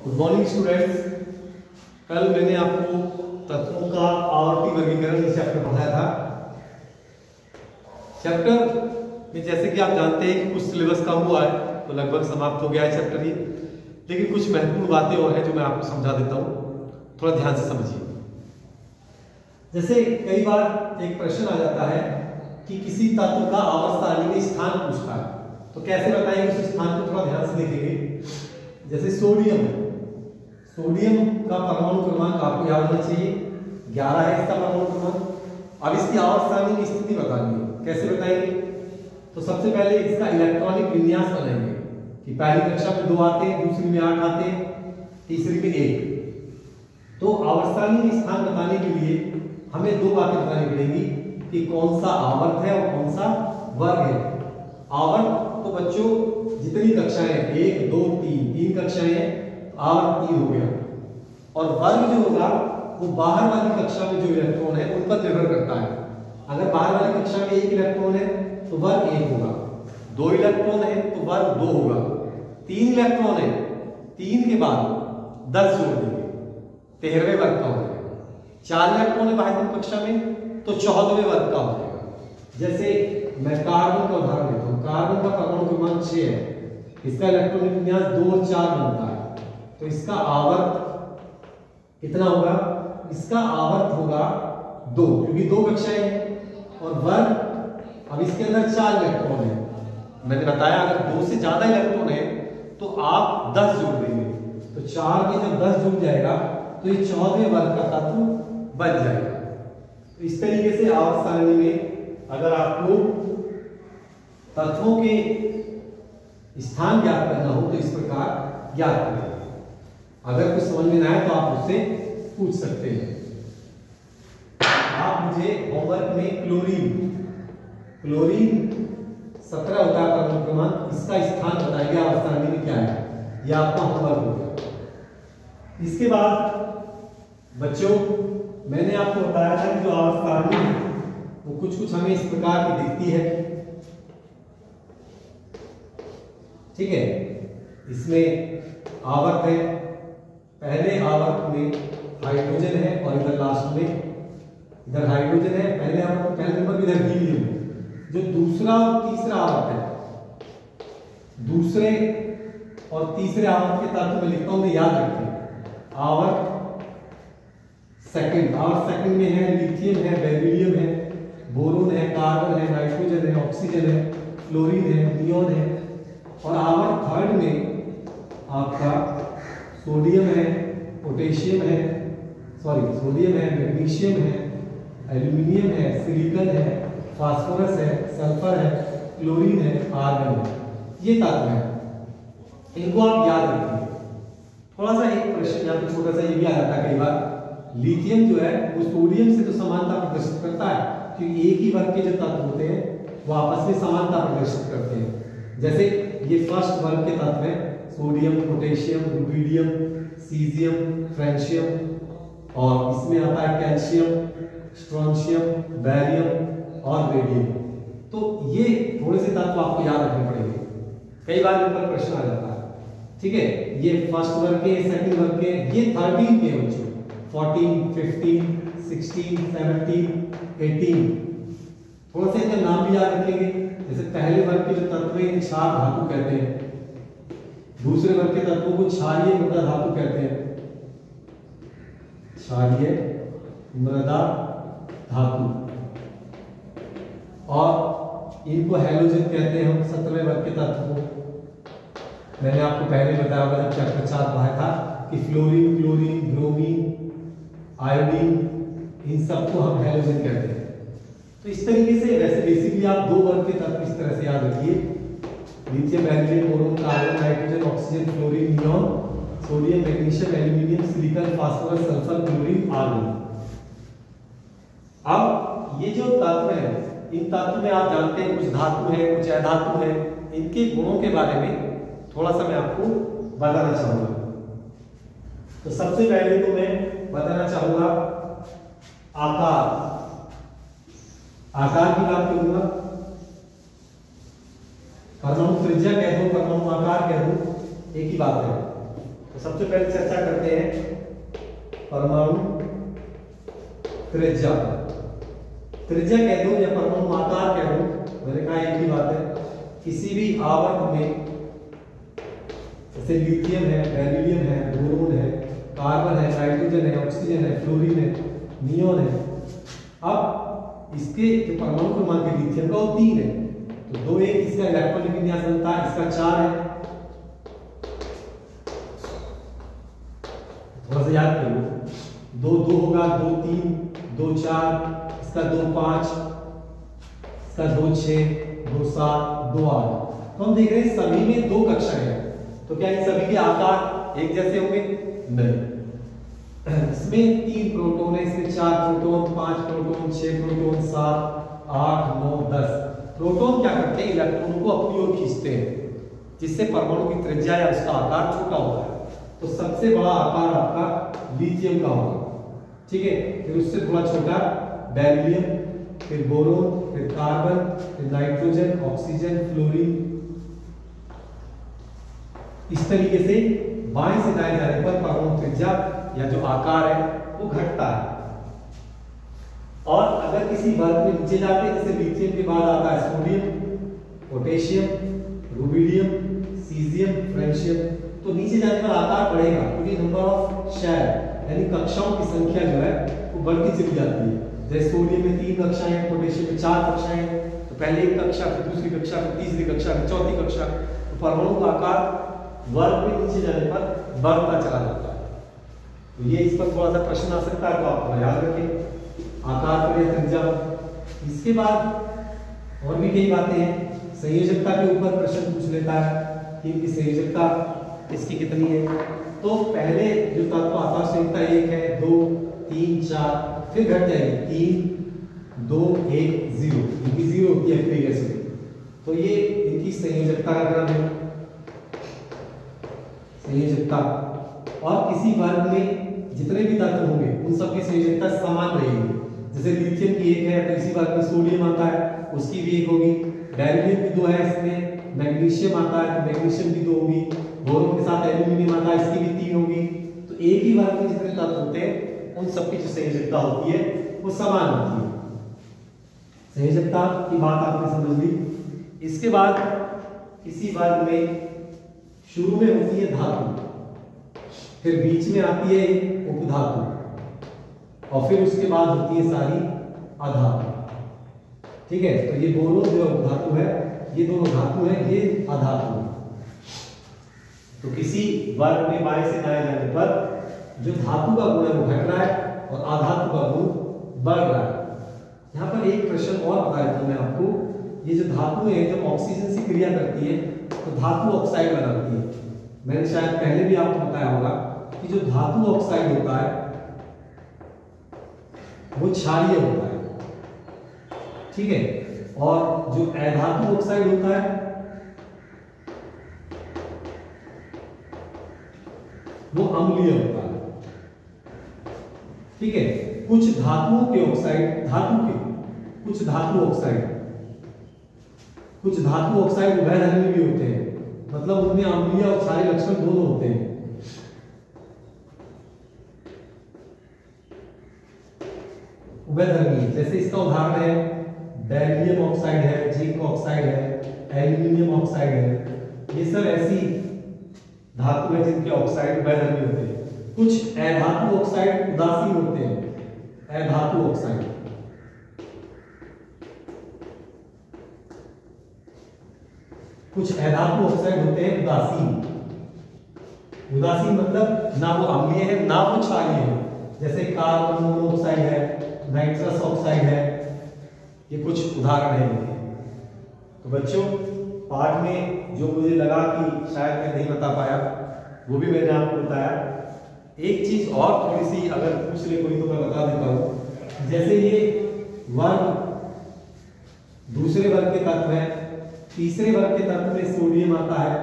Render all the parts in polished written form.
Good morning students. कल मैंने आपको तत्वों का आवर्ती वर्गीकरण ये चैप्टर पढ़ाया था। चैप्टर में जैसे कि आप जानते हैं कि कुछ सिलेबस कम हुआ है तो लगभग समाप्त हो गया है चैप्टर ये, लेकिन कुछ महत्वपूर्ण बातें और हैं जो मैं आपको समझा देता हूँ, थोड़ा ध्यान से समझिए। जैसे कई बार एक प्रश्न आ जाता है कि किसी तत्व का आवर्त सारणी में स्थान पूछता है, तो कैसे बताएंगे उस स्थान को, थोड़ा ध्यान से देखेंगे। जैसे सोडियम है, सोडियम का परमाणु क्रमांक आपको याद होना चाहिए 11 है इसका परमाणु क्रमांक। अब इसकी आवर्त सारणी की स्थिति बतानी है, कैसे बताएंगे? तो सबसे पहले इसका इलेक्ट्रॉनिक विन्यास बनाएंगे कि पहली कक्षा में 2 आते हैं, दूसरी में 8 आते हैं, तीसरी में 1। तो आवर्त सारणी में स्थान बताने के लिए हमें 2 बातें बतानी पड़ेगी कि कौन सा आवर्त है और कौन सा वर्ग है। आवर्त तो बच्चों जितनी कक्षाएं 1 2 3 कक्षाएं हैं, आवर्त 3 हो गया। और वर्ग जो होगा वो बाहर वाली कक्षा में जो इलेक्ट्रॉन है उन पर निर्भर करता है। अगर बाहर वाली कक्षा में 1 इलेक्ट्रॉन है तो वर्ग 1 होगा, 2 इलेक्ट्रॉन है तो वर्ग 2 होगा, 3 इलेक्ट्रॉन है 3 के बाद 10 जोड़ देंगे 13वें वर्ग का हो जाएगा। 4 इलेक्ट्रॉन है बाह्यतम कक्षा में तो 14वें वर्ग का हो जाएगा। जैसे मैं कार्बन का उदाहरण देता हूं, कार्बन का परमाणु क्रमांक 6 है, इसका इलेक्ट्रॉनिक विन्यास 2 और 4 बनता है, तो इसका आवर्त कितना होगा? इसका आवर्त होगा 2, क्योंकि 2 कक्षाएं हैं। और वर्ग, अब इसके अंदर 4 इलेक्ट्रॉन है, मैंने बताया अगर 2 से ज्यादा इलेक्ट्रॉन है तो आप 10 जोड़ देंगे, तो 4 में जब 10 जुड़ जाएगा तो ये 14वें वर्ग का तत्व बन जाएगा। तो इस तरीके से आवर्त सारणी में अगर आपको तत्वों के स्थान ज्ञात करना हो तो इस प्रकार ज्ञात करें। अगर कुछ समझ में ना आए तो आप उससे पूछ सकते हैं। आप मुझे होमवर्क में क्लोरीन 17 होता है परमाणु क्रमांक, इसका स्थान बताइए आवर्त सारणी में क्या है, यह आपका होमवर्क हो गया। इसके बाद बच्चों मैंने आपको बताया था कि जो आवर्त सारणी है वो कुछ हमें इस प्रकार की दिखती है, ठीक है। इसमें आवर्त है, पहले आवर्त में हाइड्रोजन है और इधर लास्ट में इधर हाइड्रोजन है, पहले आवर्त पहले नंबर इधर हीलियम है। जो दूसरा और तीसरा आवर्त है, दूसरे और तीसरे आवर्त के तत्व में लिखता हूं, याद रखें। आवर्त सेकंड में है लिथियम है, बेरिलियम है, बोरोन है, कार्बन है, नाइट्रोजन है, ऑक्सीजन है, फ्लोरीन है, नियोन है। और आवर्त थर्ड में आपका सोडियम है, पोटेशियम है, सोडियम है, मैग्नीशियम है, एल्यूमिनियम है, सिलिकॉन है, फास्फोरस है, सल्फर है, क्लोरीन है, आर्गन है। ये तत्व है, इनको आप याद रखिए। थोड़ा सा एक प्रश्न यहाँ पे छोटा सा ये भी आ जाता है कई बार, लिथियम जो है वो सोडियम से तो समानता प्रदर्शित करता है क्योंकि एक ही वर्ग के जो तत्व होते हैं वो आपस में समानता प्रदर्शित करते हैं। जैसे ये फर्स्ट वर्ग के तत्व हैं, sodium, potassium, rubidium, caesium, francium, और इसमें आता है कैल्शियम, स्ट्रोंशियम, बैरियम और रेडियम। तो ये थोड़े से तत्व आपको याद रखने पड़ेंगे, कई बार इन पर प्रश्न आ जाता है, ठीक है। ये फर्स्ट वर्ग के, सेकंड वर्ग के, ये 13 के बच्चों, 14, 15, 16, 17, 18। थोड़ा सा इनका नाम भी याद रखेंगे। जैसे पहले वर्ग के जो तत्व हैं क्षार धातु कहते हैं, दूसरे वर्ग के तत्वों को क्षारीय मृदा धातु कहते हैं, क्षारीय मृदा धातु, और इनको हैलोजन कहते हैं हम 17वें वर्ग के तत्व को। मैंने आपको पहले बताया होगा जब चैप्टर 4 पढ़ाया था कि फ्लोरीन, क्लोरीन, ब्रोमीन, आयोडीन, इन सबको हम हैलोजन कहते हैं। तो इस तरीके से वैसे बेसिकली आप 2 वर्ग के तत्व इस तरह से याद रखिए, lithium, beryllium, boron, carbon, nitrogen, oxygen, fluorine, neon, sodium, magnesium, aluminium, silicon, phosphorus, sulphur, chlorine, argon. अब ये जो तत्व है, इन तत्व में आप जानते हैं कुछ धातु है, कुछ अधातु है, इनके गुणों के बारे में थोड़ा सा मैं आपको बताना चाहूंगा। तो सबसे पहले तो मैं बताना चाहूंगा आकार की बात करूंगा। परमाणु त्रिज्या कह दो, परमाणु आकार कह दो, एक ही बात है। तो सबसे पहले चर्चा करते हैं परमाणु त्रिज्या। त्रिज्या कह दो या परमाणु आकार कह दो, मैंने कहा एक ही बात है। किसी भी आवर्त में जैसे लिथियम है, बेरिलियम है, बोरोन है, कार्बन है, नाइट्रोजन है, ऑक्सीजन है, फ्लोरीन है, नियोन है। अब इसके जो परमाणु क्रमांक है लिथियम का वो 3 है, तो 2 1 इसका इलेक्ट्रॉनिक विन्यास बनता है, इसका 4 है। थोड़ा सा याद करो, 2 2 होगा, 2 3, 2 4, इसका 2 5, इसका 2 6, 2 7, 2 8। तो हम देख रहे हैं सभी में 2 कक्षाएं हैं, तो क्या इन सभी के आकार एक जैसे होंगे? नहीं। इसमें 3 प्रोटॉन है, इसमें 4 प्रोटॉन, 5 प्रोटॉन, 6 प्रोटॉन, 7 8 9 10। प्रोटॉन क्या करते हैं? इलेक्ट्रॉनों को अपनी ओर खींचते हैं, जिससे परमाणु की त्रिज्या या उसका आकार छोटा होता है। तो सबसे बड़ा आकार आपका लिथियम का होगा, ठीक है। फिर उससे थोड़ा छोटा बेरिलियम, फिर बोरोन, फिर कार्बन, फिर नाइट्रोजन, ऑक्सीजन, फ्लोरीन। इस तरीके से बाएं से दाएं जाने पर परमाणु त्रिज्या या जो आकार है वो घटता है। और अगर किसी वर्ग में नीचे जाते हैं, जैसे लिथियम के बाद आता है sodium, potassium, rubidium, caesium, francium, तो नीचे जाने पर आकार बढ़ेगा, क्योंकि नंबर ऑफ शेल यानी कक्षाओं की संख्या जो है वो बढ़ती चली जाती है। जैसे सोडियम में 3 कक्षाएं हैं, पोटेशियम में 4 कक्षाएं हैं, तो पहले एक कक्षा, फिर दूसरी कक्षा, फिर तीसरी कक्षा, फिर चौथी कक्षा। तो परमाणु का आकार वर्ग में नीचे जाने पर बढ़ता चला जाता है। तो ये इस पर थोड़ा सा प्रश्न आ सकता है, तो आप थोड़ा याद रखें आकार पर या त्रिज्या। इसके बाद और भी कई बातें हैं। संयोजकता के ऊपर प्रश्न पूछ लेता है कि इनकी संयोजकता इसकी कितनी है। तो पहले जो तत्व आता है संयोजकता 1 है, 2 3 4, फिर घट जाएगी 3 2 1 0, इनकी 0 होती है फ्री गैस में। तो ये इनकी संयोजकता का क्रम है, संयोजकता। और किसी वर्ग में जितने भी तत्व होंगे उन सबकी संयोजकता समान रहेगी। जैसे लिथियम की 1 है, तो इसी वर्ग में सोडियम आता है, उसकी भी 1 होगी। बेरिलियम की 2 है, इसमें मैग्नीशियम आता है, तो मैग्नीशियम की 2 होगी। बोरोन के साथ एल्यूमिनियम आता है, इसकी भी 3 होगी। तो एक ही वर्ग में जितने तत्व होते हैं उन सबकी जो संयोजकता होती है वो समान होती है। संयोजकता की बात आपने समझ ली। इसके बाद किसी वर्ग में शुरू में होती है धातु, फिर बीच में आती है उपधातु, और फिर उसके बाद होती है सारी अधातु, ठीक है। तो ये बोरोन जो उपधातु है, ये दोनों धातु है, ये अधातु है। तो किसी वर्ग में बाएं से दाएं जाने पर जो धातु का गुण है वो घट रहा है और अधातु का गुण बढ़ रहा है। यहाँ पर एक प्रश्न और बता देता हूं मैं आपको। ये जो धातु है जब ऑक्सीजन से क्रिया करती है तो धातु ऑक्साइड बनाती है। मैंने शायद पहले भी आपको बताया होगा कि जो धातु ऑक्साइड होता है वो क्षारीय होता है, ठीक है। और जो अधातु ऑक्साइड होता है वो अम्लीय होता है, ठीक है। कुछ धातुओं के ऑक्साइड, कुछ धातु ऑक्साइड उभयधर्मी भी होते हैं, मतलब उनमें अम्लीय और क्षारीय लक्षण दोनों होते हैं। उभयधर्मी, जैसे इसका उदाहरण है बेरिलियम ऑक्साइड है, जिंक ऑक्साइड है, एल्यूमिनियम ऑक्साइड है। ये सब ऐसी धातु है जिनके ऑक्साइड उभयधर्मी होते हैं। कुछ अधातु ऑक्साइड उदासीन होते हैं, अधातु ऑक्साइड। कुछ अधातु ऑक्साइड होते हैं उदासीन। उदासीन मतलब ना वो अम्लीय है ना वो क्षारीय है, जैसे कार्बन मोनोऑक्साइड है, नाइट्रस ऑक्साइड है। ये कुछ उदाहरण है इनके। तो बच्चों पाठ में जो मुझे लगा कि शायद मैं नहीं बता पाया वो भी मैंने आपको बताया। एक चीज और थोड़ी सी अगर पूछ ले कोई तो मैं बता देता हूं। जैसे ये वर्ग दूसरे वर्ग के तत्व है, तीसरे वर्ग के तत्व में सोडियम आता है,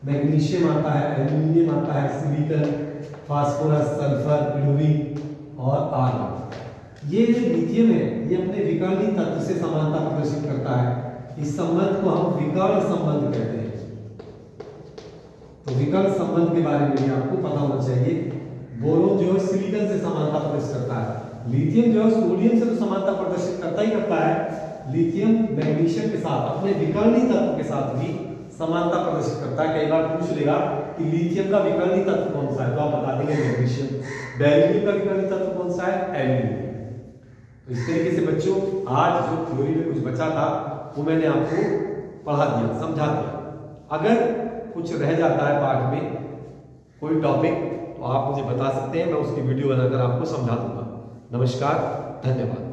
मैग्नीशियम आता है, एल्यूमिनियम आता है, सिलिकॉन, फास्फोरस, सल्फर, क्लोरीन और आर्गन। ये जो लिथियम है ये अपने विकर्णी तत्व से समानता प्रदर्शित करता है। इस संबंध को हम विकर्ण संबंध कहते हैं। तो तो विकर्ण संबंध के बारे में भी आपको पता होना चाहिए। बोरोन जो है सिलिकॉन से समानता प्रदर्शित करता है, लिथियम जो है सोडियम से तो समानता प्रदर्शित करता ही करता है, लिथियम मैग्नीशियम के साथ अपने विकर्णी तत्व के साथ भी समानता प्रदर्शित करता है। कई बार पूछ लेगा कि लिथियम का विकर्णी तत्व कौन सा है, तो आप बता देंगे मैग्नीशियम। बेरिलियम का विकर्णी तत्व कौन सा है, एल्यूमिनियम। तो इस तरीके से बच्चों आज जो थ्योरी में कुछ बचा था वो मैंने आपको पढ़ा दिया, समझा दिया। अगर कुछ रह जाता है पाठ में कोई टॉपिक तो आप मुझे बता सकते हैं, मैं उसकी वीडियो बनाकर आपको समझा दूंगा। नमस्कार, धन्यवाद।